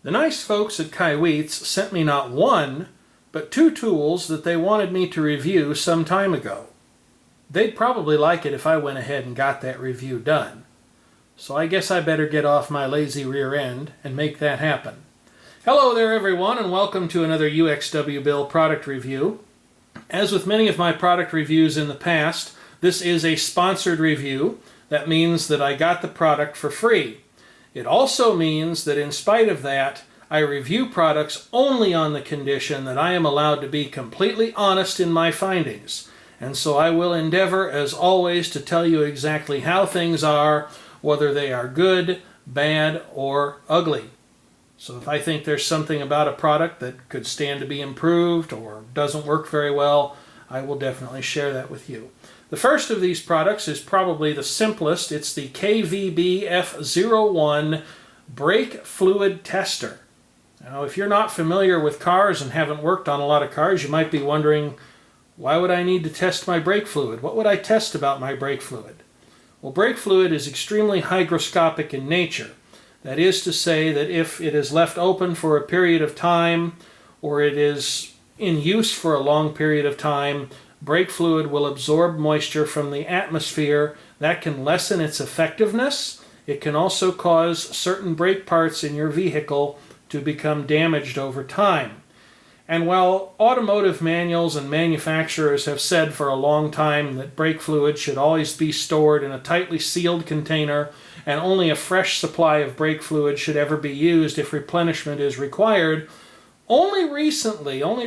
The nice folks at Kaiweets sent me not one, but two tools that they wanted me to review some time ago. They'd probably like it if I went ahead and got that review done. So I guess I better get off my lazy rear end and make that happen. Hello there everyone, and welcome to another UXW Bill product review. As with many of my product reviews in the past, this is a sponsored review. That means that I got the product for free. It also means that in spite of that, I review products only on the condition that I am allowed to be completely honest in my findings. And so I will endeavor, as always, to tell you exactly how things are, whether they are good, bad, or ugly. So if I think there's something about a product that could stand to be improved or doesn't work very well, I will definitely share that with you. The first of these products is probably the simplest. It's the KVBF01 brake fluid tester. Now, if you're not familiar with cars and haven't worked on a lot of cars, you might be wondering, why would I need to test my brake fluid? What would I test about my brake fluid? Well, brake fluid is extremely hygroscopic in nature. That is to say that if it is left open for a period of time, or it is in use for a long period of time, brake fluid will absorb moisture from the atmosphere. That can lessen its effectiveness. It can also cause certain brake parts in your vehicle to become damaged over time. And while automotive manuals and manufacturers have said for a long time that brake fluid should always be stored in a tightly sealed container and only a fresh supply of brake fluid should ever be used if replenishment is required, only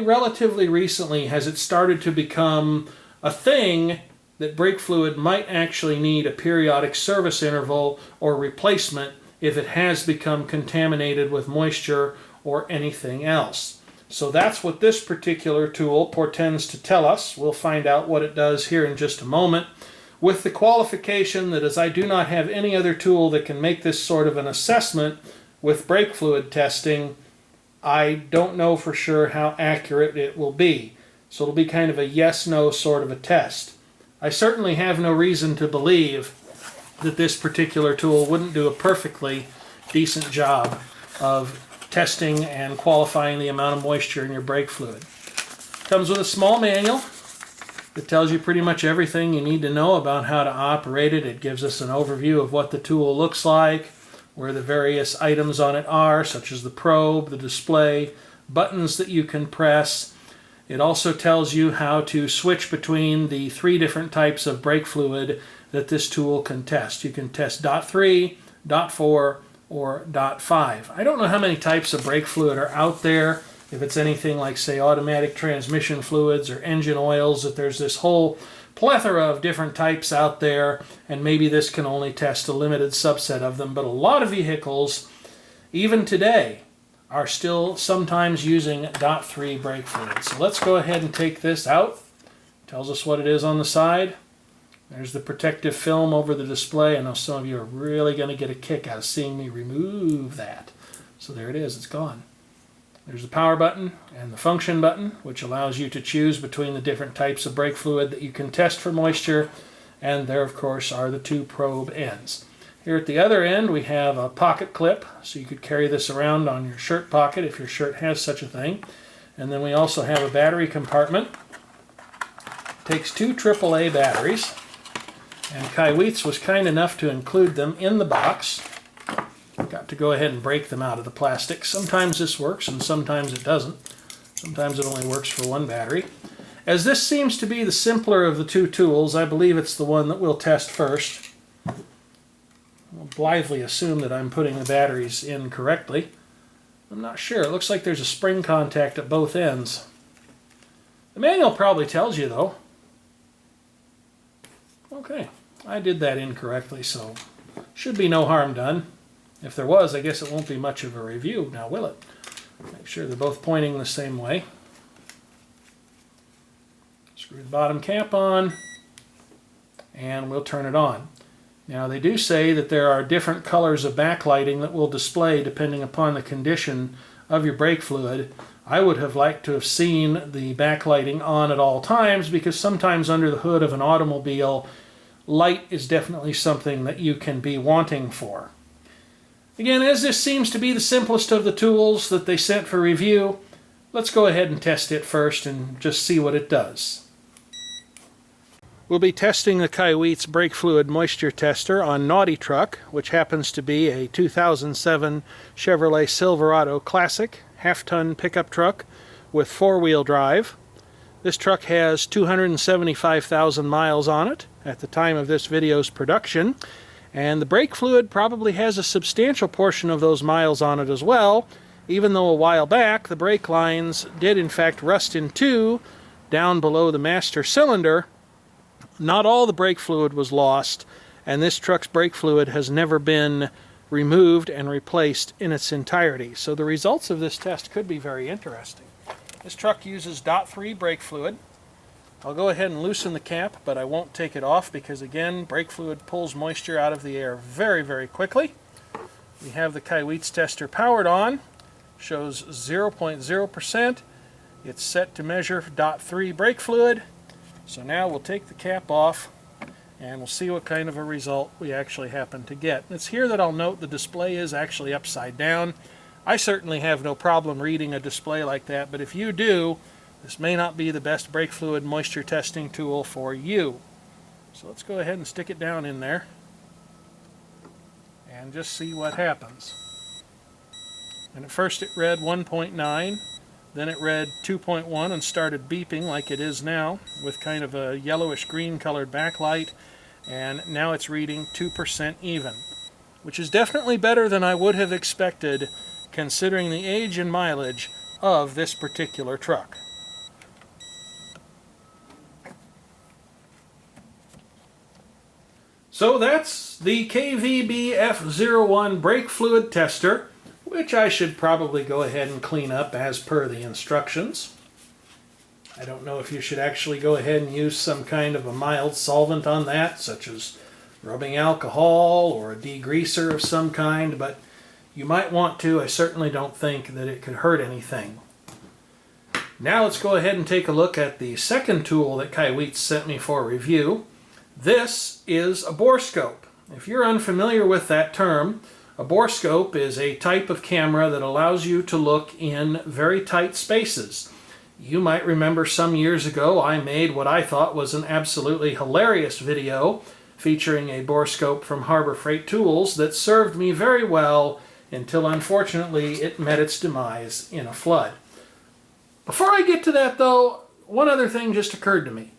relatively recently, has it started to become a thing that brake fluid might actually need a periodic service interval or replacement if it has become contaminated with moisture or anything else. So that's what this particular tool portends to tell us. We'll find out what it does here in just a moment, with the qualification that as I do not have any other tool that can make this sort of an assessment with brake fluid testing, I don't know for sure how accurate it will be. So it'll be kind of a yes-no sort of a test. I certainly have no reason to believe that this particular tool wouldn't do a perfectly decent job of testing and qualifying the amount of moisture in your brake fluid. Comes with a small manual that tells you pretty much everything you need to know about how to operate it. It gives us an overview of what the tool looks like, where the various items on it are, such as the probe, the display, buttons that you can press. It also tells you how to switch between the three different types of brake fluid that this tool can test. You can test .3, .4, or .5. I don't know how many types of brake fluid are out there, if it's anything like, say, automatic transmission fluids or engine oils, that there's this whole plethora of different types out there, and maybe this can only test a limited subset of them. But a lot of vehicles, even today, are still sometimes using .3 brake fluid. So let's go ahead and take this out. Tells us what it is on the side. There's the protective film over the display. I know some of you are really going to get a kick out of seeing me remove that. So there it is, it's gone. There's the power button and the function button, which allows you to choose between the different types of brake fluid that you can test for moisture. And there, of course, are the two probe ends. Here at the other end, we have a pocket clip, so you could carry this around on your shirt pocket if your shirt has such a thing. And then we also have a battery compartment. It takes two AAA batteries, and Kaiweets was kind enough to include them in the box. Got to go ahead and break them out of the plastic. Sometimes this works and sometimes it doesn't. Sometimes it only works for one battery. As this seems to be the simpler of the two tools, I believe it's the one that we'll test first. I'll blithely assume that I'm putting the batteries in correctly. I'm not sure. It looks like there's a spring contact at both ends. The manual probably tells you, though. Okay, I did that incorrectly, so should be no harm done. If there was, I guess it won't be much of a review, now will it? Make sure they're both pointing the same way. Screw the bottom cap on, and we'll turn it on. Now they do say that there are different colors of backlighting that will display depending upon the condition of your brake fluid. I would have liked to have seen the backlighting on at all times, because sometimes under the hood of an automobile, light is definitely something that you can be wanting for. Again, as this seems to be the simplest of the tools that they sent for review, let's go ahead and test it first and just see what it does. We'll be testing the Kaiweets brake fluid moisture tester on Naughty Truck, which happens to be a 2007 Chevrolet Silverado Classic half-ton pickup truck with four-wheel drive. This truck has 275,000 miles on it at the time of this video's production, and the brake fluid probably has a substantial portion of those miles on it as well, even though a while back the brake lines did in fact rust in two down below the master cylinder. Not all the brake fluid was lost, and this truck's brake fluid has never been removed and replaced in its entirety. So the results of this test could be very interesting. This truck uses .3 brake fluid. I'll go ahead and loosen the cap, but I won't take it off because, again, brake fluid pulls moisture out of the air very, very quickly. We have the Kaiweets tester powered on. Shows 0.0%. It's set to measure .3 brake fluid. So now we'll take the cap off and we'll see what kind of a result we actually happen to get. It's here that I'll note the display is actually upside down. I certainly have no problem reading a display like that, but if you do, this may not be the best brake fluid moisture testing tool for you. So let's go ahead and stick it down in there and just see what happens. And at first it read 1.9. Then it read 2.1 and started beeping like it is now with kind of a yellowish green colored backlight, and now it's reading 2% even, which is definitely better than I would have expected considering the age and mileage of this particular truck. So that's the KVBF01 brake fluid tester, which I should probably go ahead and clean up as per the instructions. I don't know if you should actually go ahead and use some kind of a mild solvent on that, such as rubbing alcohol or a degreaser of some kind, but you might want to. I certainly don't think that it could hurt anything. Now let's go ahead and take a look at the second tool that Kaiweets sent me for review. This is a Borescope. If you're unfamiliar with that term, a Borescope is a type of camera that allows you to look in very tight spaces. You might remember some years ago I made what I thought was an absolutely hilarious video featuring a Borescope from Harbor Freight Tools that served me very well until unfortunately it met its demise in a flood. Before I get to that though, one other thing just occurred to me.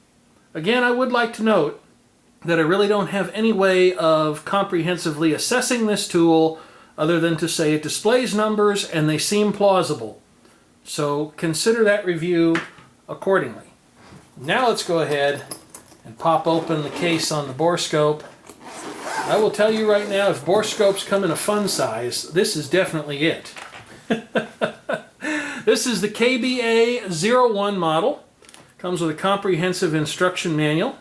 Again, I would like to note that I really don't have any way of comprehensively assessing this tool other than to say it displays numbers and they seem plausible. So consider that review accordingly. Now let's go ahead and pop open the case on the Borescope. I will tell you right now, if Borescopes come in a fun size, this is definitely it. This is the KBA01 model. Comes with a comprehensive instruction manual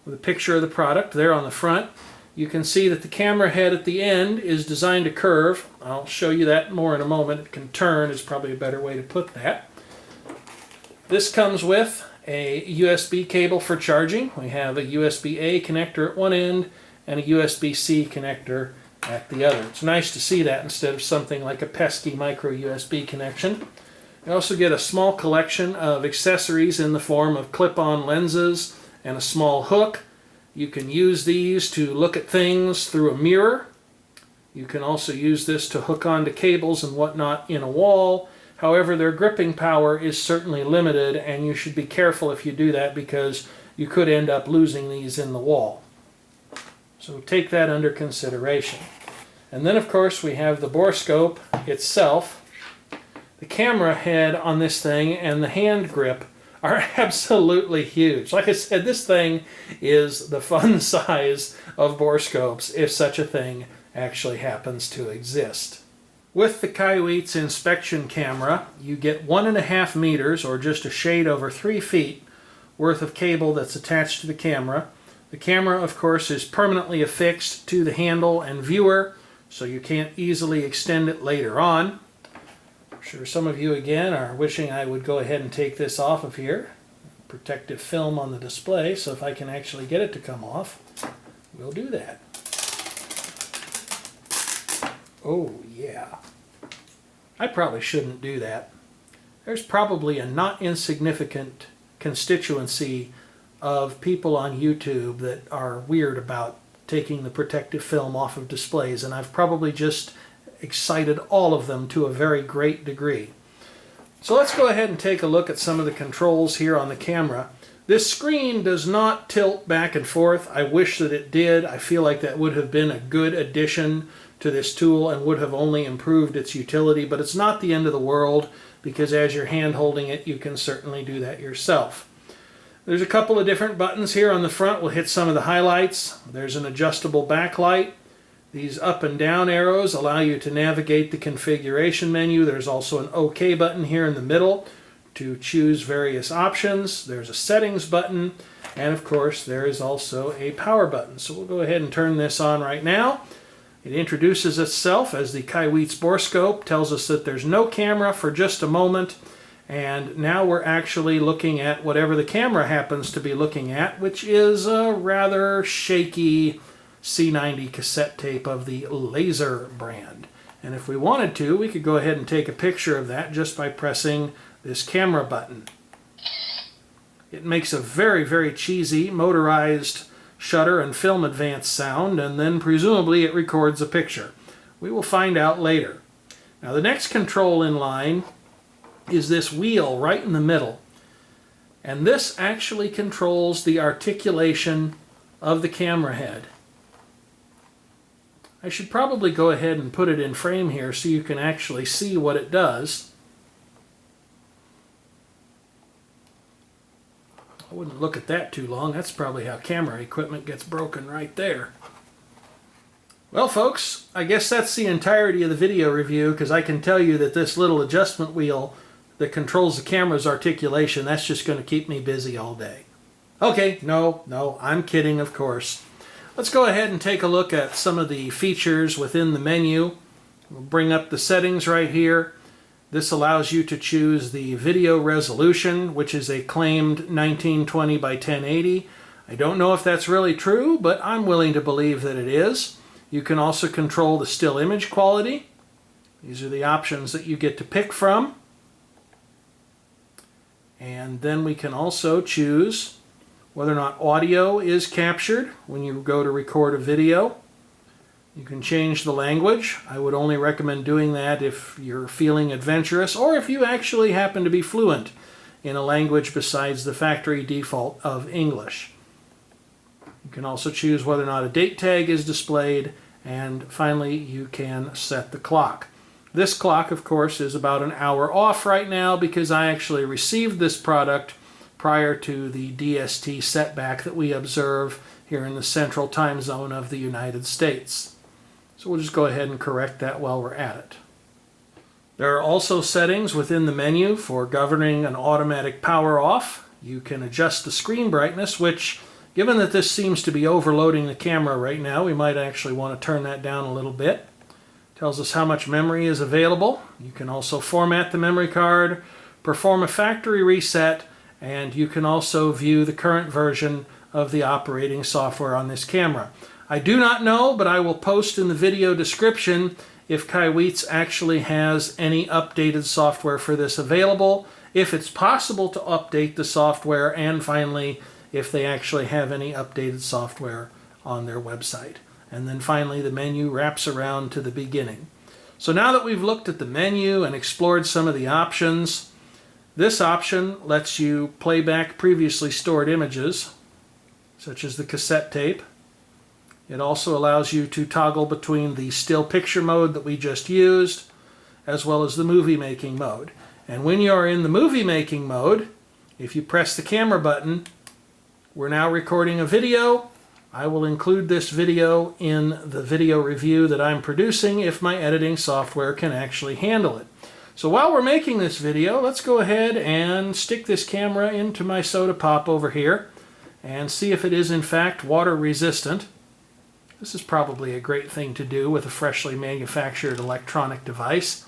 with a picture of the product there on the front. You can see that the camera head at the end is designed to curve. I'll show you that more in a moment. It can turn is probably a better way to put that. This comes with a USB cable for charging. We have a USB-A connector at one end and a USB-C connector at the other. It's nice to see that instead of something like a pesky micro USB connection. You also get a small collection of accessories in the form of clip-on lenses and a small hook. You can use these to look at things through a mirror. You can also use this to hook onto cables and whatnot in a wall. However, their gripping power is certainly limited, and you should be careful if you do that because you could end up losing these in the wall. So take that under consideration. And then, of course, we have the Borescope itself. The camera head on this thing and the hand grip are absolutely huge. Like I said, this thing is the fun size of Borescopes, if such a thing actually happens to exist. With the Kaiweets inspection camera, you get 1.5 meters, or just a shade over 3 feet, worth of cable that's attached to the camera. The camera, of course, is permanently affixed to the handle and viewer, so you can't easily extend it later on. I'm sure some of you, again, are wishing I would go ahead and take this off of here. Protective film on the display, so if I can actually get it to come off, we'll do that. Oh yeah. I probably shouldn't do that. There's probably a not insignificant constituency of people on YouTube that are weird about taking the protective film off of displays, and I've probably just excited all of them to a very great degree. So let's go ahead and take a look at some of the controls here on the camera. This screen does not tilt back and forth. I wish that it did. I feel like that would have been a good addition to this tool and would have only improved its utility, but it's not the end of the world, because as you're hand holding it, you can certainly do that yourself. There's a couple of different buttons here on the front. We'll hit some of the highlights. There's an adjustable backlight. These up and down arrows allow you to navigate the configuration menu. There's also an OK button here in the middle to choose various options. There's a settings button, and of course there is also a power button. So we'll go ahead and turn this on right now. It introduces itself as the Kaiweets Borescope, tells us that there's no camera for just a moment, and now we're actually looking at whatever the camera happens to be looking at, which is a rather shaky C90 cassette tape of the Laser brand. And if we wanted to, we could go ahead and take a picture of that just by pressing this camera button. It makes a very, very cheesy motorized shutter and film advance sound, and then presumably it records a picture. We will find out later. Now the next control in line is this wheel right in the middle, and this actually controls the articulation of the camera head. I should probably go ahead and put it in frame here so you can actually see what it does. I wouldn't look at that too long. That's probably how camera equipment gets broken right there. Well folks, I guess that's the entirety of the video review, because I can tell you that this little adjustment wheel that controls the camera's articulation, that's just going to keep me busy all day. Okay, no, I'm kidding, of course. Let's go ahead and take a look at some of the features within the menu. We'll bring up the settings right here. This allows you to choose the video resolution, which is a claimed 1920 by 1080. I don't know if that's really true, but I'm willing to believe that it is. You can also control the still image quality. These are the options that you get to pick from. And then we can also choose whether or not audio is captured when you go to record a video. You can change the language. I would only recommend doing that if you're feeling adventurous, or if you actually happen to be fluent in a language besides the factory default of English. You can also choose whether or not a date tag is displayed, and finally you can set the clock. This clock, of course, is about an hour off right now because I actually received this product prior to the DST setback that we observe here in the central time zone of the United States. So we'll just go ahead and correct that while we're at it. There are also settings within the menu for governing an automatic power off. You can adjust the screen brightness, which, given that this seems to be overloading the camera right now, we might actually want to turn that down a little bit. Tells us how much memory is available. You can also format the memory card, perform a factory reset, and you can also view the current version of the operating software on this camera. I do not know, but I will post in the video description if Kaiweets actually has any updated software for this available, if it's possible to update the software, and finally, if they actually have any updated software on their website. And then finally, the menu wraps around to the beginning. So now that we've looked at the menu and explored some of the options, this option lets you play back previously stored images, such as the cassette tape. It also allows you to toggle between the still picture mode that we just used, as well as the movie making mode. And when you're in the movie making mode, if you press the camera button, we're now recording a video. I will include this video in the video review that I'm producing if my editing software can actually handle it. So while we're making this video, let's go ahead and stick this camera into my soda pop over here and see if it is in fact water resistant. This is probably a great thing to do with a freshly manufactured electronic device.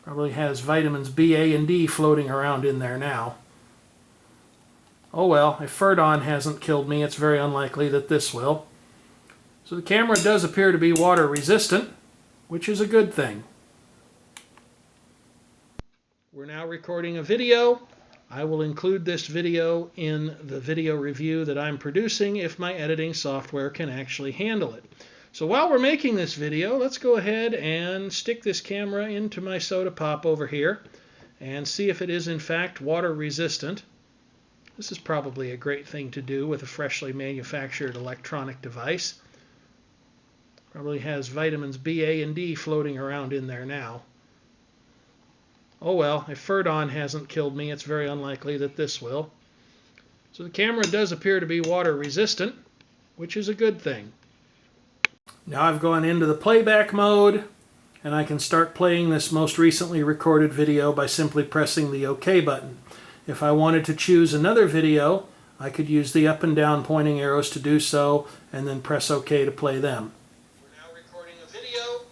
Probably has vitamins B, A, and D floating around in there now. Oh well, if Ferdon hasn't killed me, it's very unlikely that this will. So the camera does appear to be water resistant. which is a good thing. We're now recording a video. I will include this video in the video review that I'm producing if my editing software can actually handle it. So while we're making this video, let's go ahead and stick this camera into my soda pop over here and see if it is in fact water resistant. This is probably a great thing to do with a freshly manufactured electronic device. Probably has vitamins B, A, and D floating around in there now. Oh well, if Ferdon hasn't killed me, it's very unlikely that this will. So the camera does appear to be water resistant, which is a good thing. Now I've gone into the playback mode, and I can start playing this most recently recorded video by simply pressing the OK button. If I wanted to choose another video, I could use the up and down pointing arrows to do so, and then press OK to play them. We're now recording a video.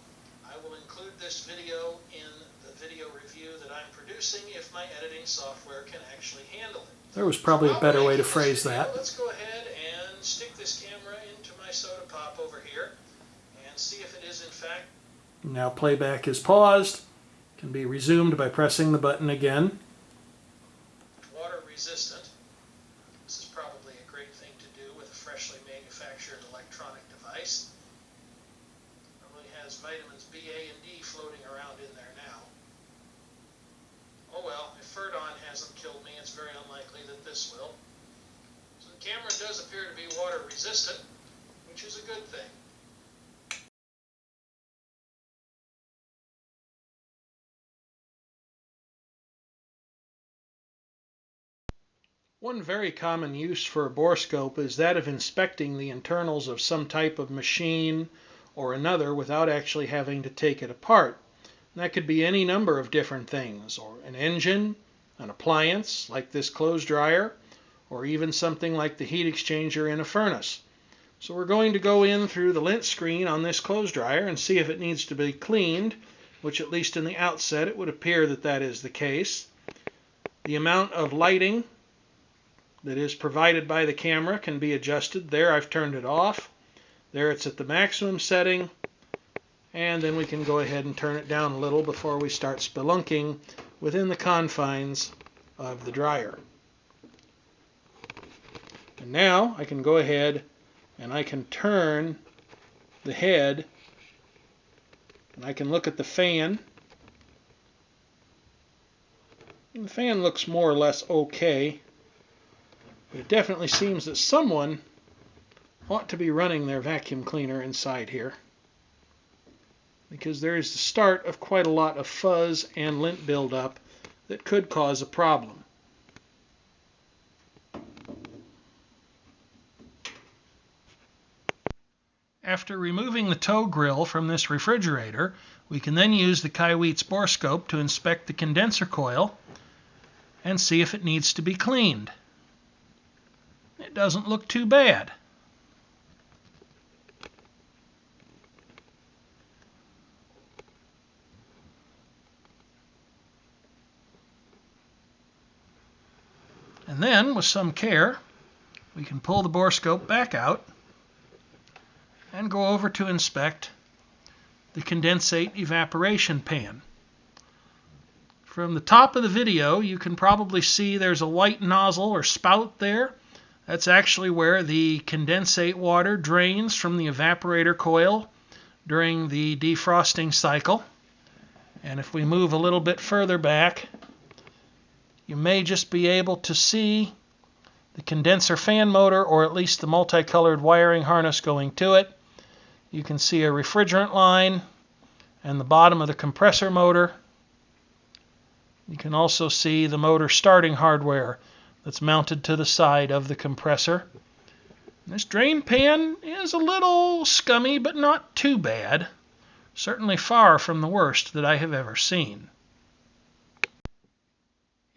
I will include this video in the video review that I'm producing if my editing software can actually handle it. There was probably a better way to phrase that. Let's go ahead and stick this camera into my soda pop over here and see if it is in fact. Now playback is paused. Can be resumed by pressing the button again. Resistant. This is probably a great thing to do with a freshly manufactured electronic device. Probably has vitamins B, A, and D floating around in there now. Oh well, if Ferdon hasn't killed me, it's very unlikely that this will. So the camera does appear to be water resistant, which is a good thing. One very common use for a borescope is that of inspecting the internals of some type of machine or another without actually having to take it apart. And that could be any number of different things, or an engine, an appliance like this clothes dryer, or even something like the heat exchanger in a furnace. So we're going to go in through the lint screen on this clothes dryer and see if it needs to be cleaned, which at least in the outset it would appear that that is the case. The amount of lighting that is provided by the camera can be adjusted. There I've turned it off. There it's at the maximum setting. And then we can go ahead and turn it down a little before we start spelunking within the confines of the dryer. And now I can go ahead and I can turn the head and I can look at the fan. And the fan looks more or less okay. But it definitely seems that someone ought to be running their vacuum cleaner inside here, because there is the start of quite a lot of fuzz and lint buildup that could cause a problem. After removing the tow grill from this refrigerator, we can then use the Kaiweets Borescope to inspect the condenser coil and see if it needs to be cleaned. It doesn't look too bad. And then, with some care, we can pull the borescope back out and go over to inspect the condensate evaporation pan. From the top of the video, you can probably see there's a white nozzle or spout there. That's actually where the condensate water drains from the evaporator coil during the defrosting cycle. And if we move a little bit further back, you may just be able to see the condenser fan motor, or at least the multicolored wiring harness going to it. You can see a refrigerant line and the bottom of the compressor motor. You can also see the motor starting hardware that's mounted to the side of the compressor. This drain pan is a little scummy, but not too bad. Certainly far from the worst that I have ever seen.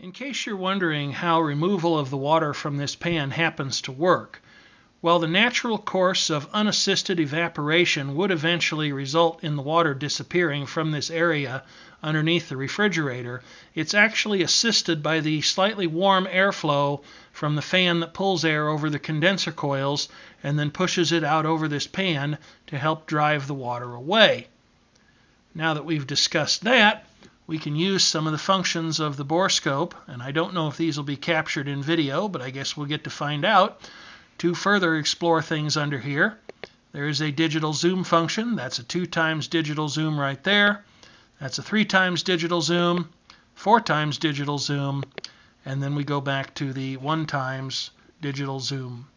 In case you're wondering how removal of the water from this pan happens to work, well, the natural course of unassisted evaporation would eventually result in the water disappearing from this area underneath the refrigerator. It's actually assisted by the slightly warm airflow from the fan that pulls air over the condenser coils and then pushes it out over this pan to help drive the water away. Now that we've discussed that, we can use some of the functions of the Borescope, and I don't know if these will be captured in video, but I guess we'll get to find out, to further explore things under here. There is a digital zoom function. That's a 2x digital zoom right there. That's a 3x digital zoom, 4x digital zoom, and then we go back to the 1x digital zoom.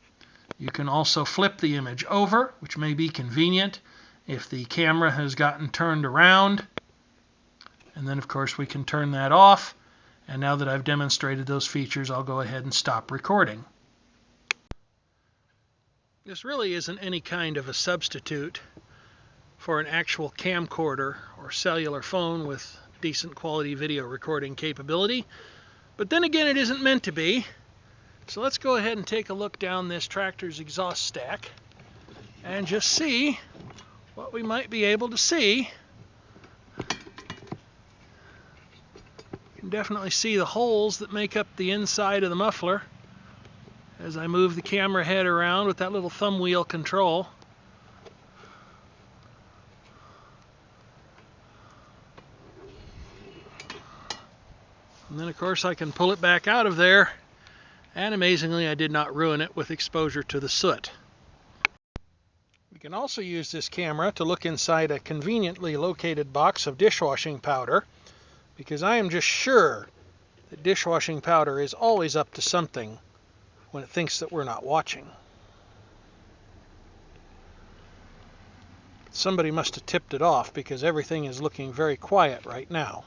You can also flip the image over, which may be convenient if the camera has gotten turned around. And then, of course, we can turn that off. And now that I've demonstrated those features, I'll go ahead and stop recording. This really isn't any kind of a substitute for an actual camcorder or cellular phone with decent quality video recording capability. But then again, it isn't meant to be. So let's go ahead and take a look down this tractor's exhaust stack and just see what we might be able to see. You can definitely see the holes that make up the inside of the muffler as I move the camera head around with that little thumb wheel control. And then, of course, I can pull it back out of there. And amazingly, I did not ruin it with exposure to the soot. We can also use this camera to look inside a conveniently located box of dishwashing powder, because I am just sure that dishwashing powder is always up to something when it thinks that we're not watching. Somebody must have tipped it off, because everything is looking very quiet right now.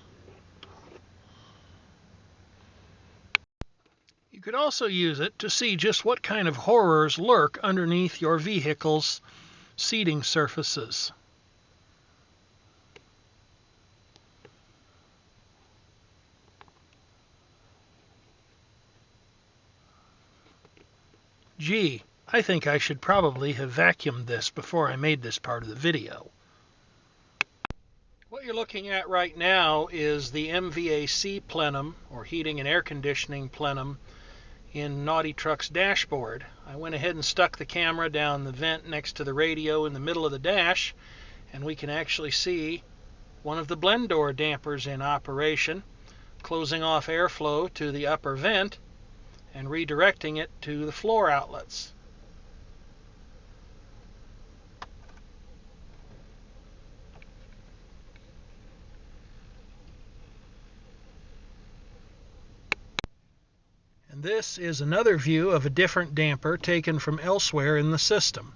You could also use it to see just what kind of horrors lurk underneath your vehicle's seating surfaces. Gee, I think I should probably have vacuumed this before I made this part of the video. What you're looking at right now is the MVAC plenum, or heating and air conditioning plenum, in Naughty Truck's dashboard. I went ahead and stuck the camera down the vent next to the radio in the middle of the dash, and we can actually see one of the blend door dampers in operation, closing off airflow to the upper vent and redirecting it to the floor outlets. And this is another view of a different damper taken from elsewhere in the system.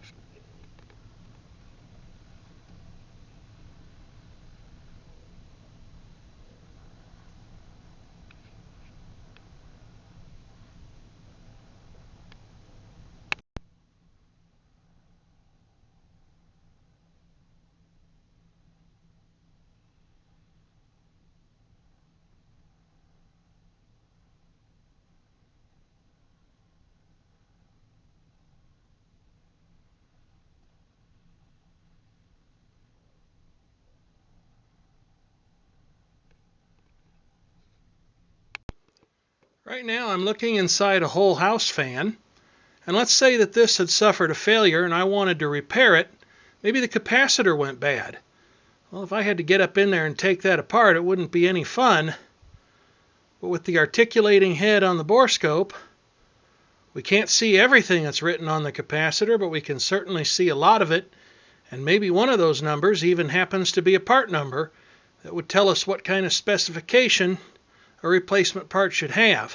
Right now I'm looking inside a whole house fan, and let's say that this had suffered a failure and I wanted to repair it. Maybe the capacitor went bad. Well, if I had to get up in there and take that apart, it wouldn't be any fun. But with the articulating head on the Borescope, we can't see everything that's written on the capacitor, but we can certainly see a lot of it, and maybe one of those numbers even happens to be a part number that would tell us what kind of specification a replacement part should have.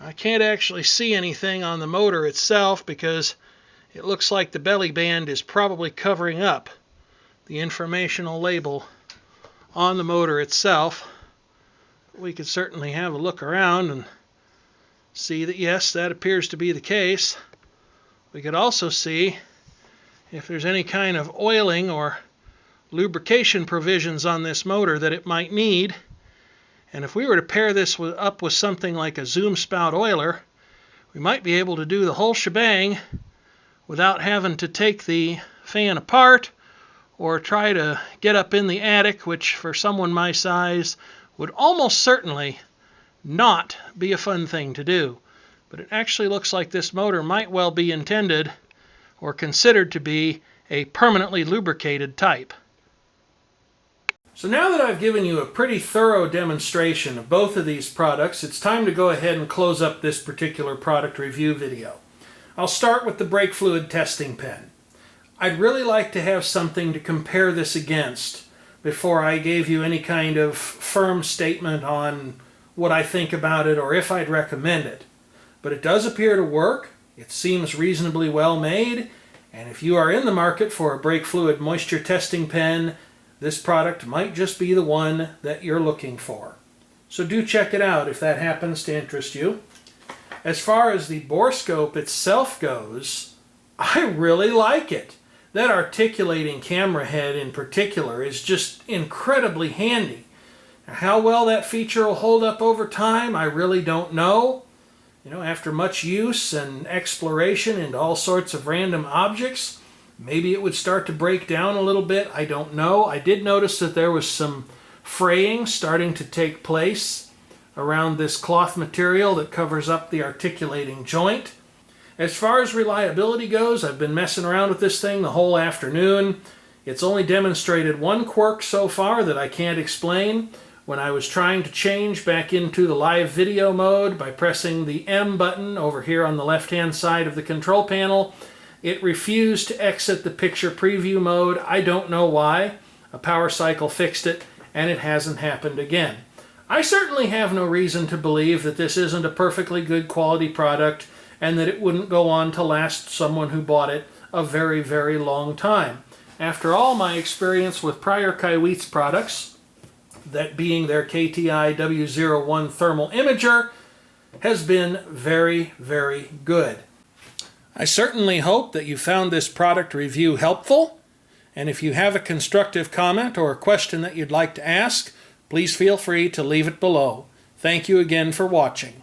I can't actually see anything on the motor itself because it looks like the belly band is probably covering up the informational label on the motor itself. We could certainly have a look around and see that yes, that appears to be the case. We could also see if there's any kind of oiling or lubrication provisions on this motor that it might need. And if we were to pair this up with something like a zoom spout oiler, we might be able to do the whole shebang without having to take the fan apart or try to get up in the attic, which for someone my size would almost certainly not be a fun thing to do. But it actually looks like this motor might well be intended or considered to be a permanently lubricated type. So now that I've given you a pretty thorough demonstration of both of these products, it's time to go ahead and close up this particular product review video. I'll start with the brake fluid testing pen. I'd really like to have something to compare this against before I gave you any kind of firm statement on what I think about it or if I'd recommend it. But it does appear to work, it seems reasonably well made, and if you are in the market for a brake fluid moisture testing pen, this product might just be the one that you're looking for. So do check it out if that happens to interest you. As far as the Borescope itself goes, I really like it. That articulating camera head in particular is just incredibly handy. How well that feature will hold up over time, I really don't know. After much use and exploration into all sorts of random objects, maybe it would start to break down a little bit. I don't know. I did notice that there was some fraying starting to take place around this cloth material that covers up the articulating joint. As far as reliability goes, I've been messing around with this thing the whole afternoon. It's only demonstrated one quirk so far that I can't explain. When I was trying to change back into the live video mode by pressing the M button over here on the left-hand side of the control panel, it refused to exit the picture preview mode. I don't know why. A power cycle fixed it, and it hasn't happened again. I certainly have no reason to believe that this isn't a perfectly good quality product and that it wouldn't go on to last someone who bought it a very, very long time. After all, my experience with prior Kaiweets products, that being their KBA01 thermal imager, has been very, very good. I certainly hope that you found this product review helpful, and if you have a constructive comment or a question that you'd like to ask, please feel free to leave it below. Thank you again for watching.